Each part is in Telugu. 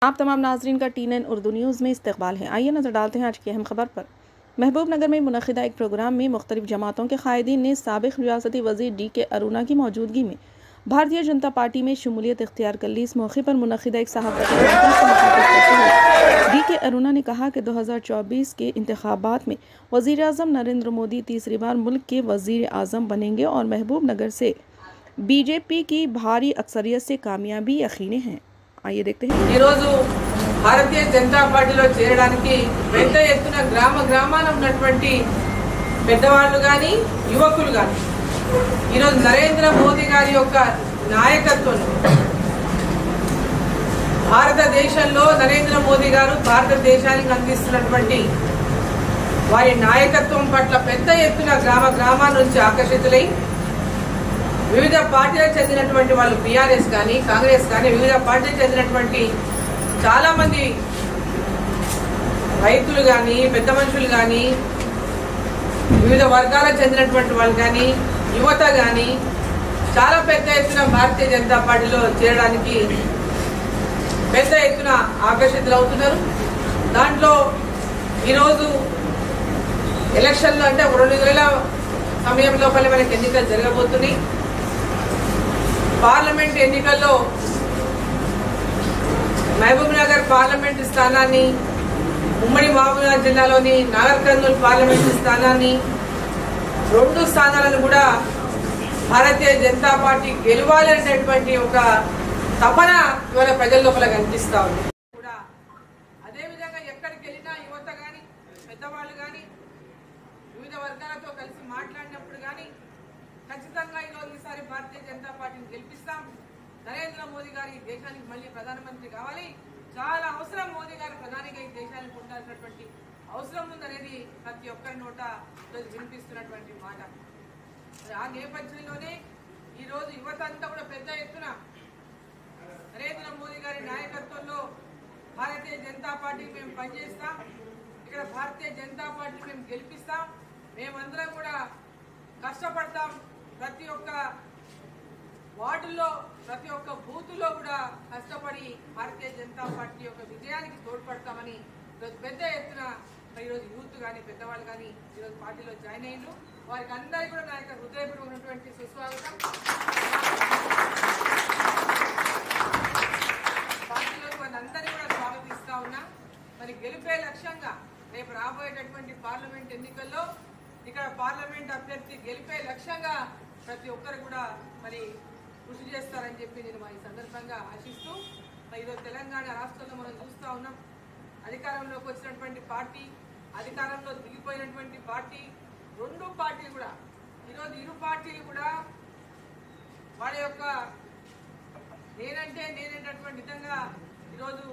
आप तमाम नाजरीन का TNN उर्दू न्यूज़ में इस्तकबाल है। आइए नज़र डालते हैं आज की अहम खबर पर। महबूब नगर में मुनक़िदा एक प्रोग्राम में मुख्तलिफ जमातों के कायदीन ने साबिक़ रियासती वज़ीर DK अरुणा की मौजूदगी में भारतीय जनता पार्टी में शमूलियत इख्तियार कर ली। इस मौके पर मुनक़िदा एक सहाफ़ती DK अरुणा ने कहा कि 2024 के इंतखाबात में वज़ीर आज़म नरेंद्र मोदी तीसरी बार मुल्क के वज़ीर आज़म बनेंगे और महबूब नगर से BJP की भारी अक्सरियत से कामयाबी यकीनी है। आइए देखते हैं। भारतीय जनता पार्टीలో చేరడానికి పెద్ద ఎత్తున గ్రామాన ఉన్నటువంటి పెద్దవాళ్ళు గాని యువకులు గాని ఈ రోజు నరేంద్ర మోదీ గారి యొక్క నాయకత్వంలో భారతదేశంలో నరేంద్ర మోదీ గారు భారతదేశానికి అందిస్తున్నటువంటి వారి నాయకత్వం పట్ల పెద్ద ఎత్తున గ్రామాల నుంచి ఆకర్షితులై వివిధ పార్టీలకు చెందినటువంటి వాళ్ళు BRS గాని కాంగ్రెస్ గాని వివిధ పార్టీలకు చెందినటువంటి చాలా మంది రైతులు గాని పెద్ద మనుషులు గాని వివిధ వర్గాలకు చెందినటువంటి వాళ్ళు గాని యువత గాని చాలా పెద్ద ఎత్తున భారతీయ జనతా పార్టీలో చేరడానికి పెద్ద ఎత్తున ఆకర్షితులు అవుతున్నారు। దాంట్లో ఈరోజు ఎలక్షన్లు అంటే 2 నెలల సమయం లోపల మనకి ఎన్నికలు జరగబోతున్నాయి। పార్లమెంట్ ఎన్నికల్లో महबूब नगर पार्लमेंट स्थानाన్ని ఉమ్మడి మహబూబాబాద్ జిల్లాలోని నాగర్ కర్నూల్ పార్లమెంట్ స్థానాన్ని రెండు స్థానాలను కూడా భారతీయ జనతా పార్టీ గెలవాలనేటువంటి ఒక తపన ఇవాళ ప్రజల లోపల కనిపిస్తా ఉంది। కూడా అదే విధంగా ఎక్కడికి వెళ్ళినా యువత గాని పెద్దవాళ్ళు గాని వివిధ వర్గాలతో కలిసి మాట్లాడినప్పుడు గాని ఖచ్చితంగా ఈసారి భారతీయ జనతా పార్టీని గెలిపిస్తాం, నరేంద్ర మోదీ గారి దేశానికి మళ్ళీ ప్రధానమంత్రి కావాలి, చాలా అవసరం మోదీ గారు ప్రధానిగా ఈ దేశానికి ఉండాల్సినటువంటి అవసరం ఉందనేది ప్రతి ఒక్కరి నోట ఈరోజు వినిపిస్తున్నటువంటి మాట। ఆ నేపథ్యంలోనే ఈరోజు యువత అంతా కూడా పెద్ద ఎత్తున నరేంద్ర మోదీ గారి నాయకత్వంలో భారతీయ జనతా పార్టీకి మేము పనిచేస్తాం, ఇక్కడ భారతీయ జనతా పార్టీని మేము గెలిపిస్తాం, మేమందరం కూడా కష్టపడతాం, ప్రతి ఒక్క వార్డుల్లో ప్రతి ఒక్క బూతుల్లో కూడా కష్టపడి భారతీయ జనతా పార్టీ యొక్క విజయానికి తోడ్పడతామని ఈరోజు పెద్ద ఎత్తున ఈరోజు యూత్ కానీ పెద్దవాళ్ళు కానీ ఈరోజు పార్టీలో జాయిన్ అయ్యారు। వారికి అందరికీ కూడా నా యొక్క హృదయపూర్వకమైనటువంటి సుస్వాగతం। పార్టీలోకి వారందరినీ కూడా స్వాగతిస్తా ఉన్నా। మరి గెలిపే లక్ష్యంగా రేపు రాబోయేటటువంటి పార్లమెంట్ ఎన్నికల్లో ఇక్కడ పార్లమెంట్ అభ్యర్థి గెలిపే లక్ష్యంగా ప్రతి ఒక్కరు కూడా మరి కృషి చేస్తారని చెప్పి నేను ఈ సందర్భంగా ఆశిస్తూ ఈరోజు తెలంగాణ రాష్ట్రంలో మనం చూస్తూ ఉన్నాం, అధికారంలోకి వచ్చినటువంటి పార్టీ అధికారంలో దిగిపోయినటువంటి పార్టీ రెండు పార్టీలు కూడా ఈరోజు ఇరు పార్టీలు కూడా వాళ్ళ యొక్క నేనేటటువంటి విధంగా ఈరోజు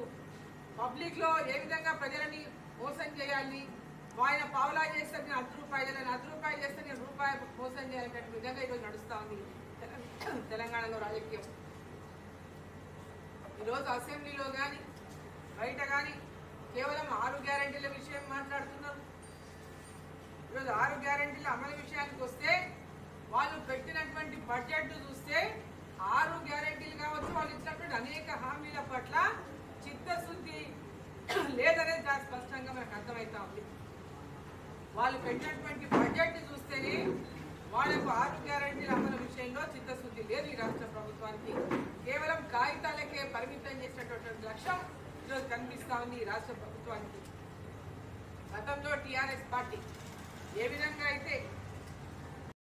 పబ్లిక్లో ఏ విధంగా ప్రజలని మోసం చేయాలి, ఆయన పావులా చేస్తే నేను 10 రూపాయలు చేస్తే నేను రూపాయి మోసం చేయాలనేటువంటి విధంగా ఈరోజు నడుస్తూ ఉంది తెలంగాణలో రాజకీయం। ఈరోజు అసెంబ్లీలో కానీ బయట కానీ కేవలం 6 గ్యారెంటీల విషయం మాట్లాడుతున్నారు। ఈరోజు 6 గ్యారెంటీల అమలు విషయానికి వస్తే వాళ్ళు పెట్టినటువంటి బడ్జెట్ చూస్తే 6 గ్యారెంటీలు కావచ్చు, వాళ్ళు ఇచ్చినటువంటి అనేక హామీల పట్ల చిత్తశుద్ధి లేదనేది చాలా స్పష్టంగా మనకు అర్థమవుతా ఉంది। వాళ్ళు పెట్టినటువంటి బడ్జెట్ చూస్తేనే వాళ్ళకు 6 గ్యారెంటీల అమలు విషయంలో చిత్తశుద్ధి లేదు ఈ రాష్ట్ర ప్రభుత్వానికి, కేవలం కాగితాలకే పరిమితం చేసినటువంటి లక్ష్యం ఈరోజు కనిపిస్తా ఉంది ఈ రాష్ట్ర ప్రభుత్వానికి। గతంలో TRS పార్టీ ఏ విధంగా అయితే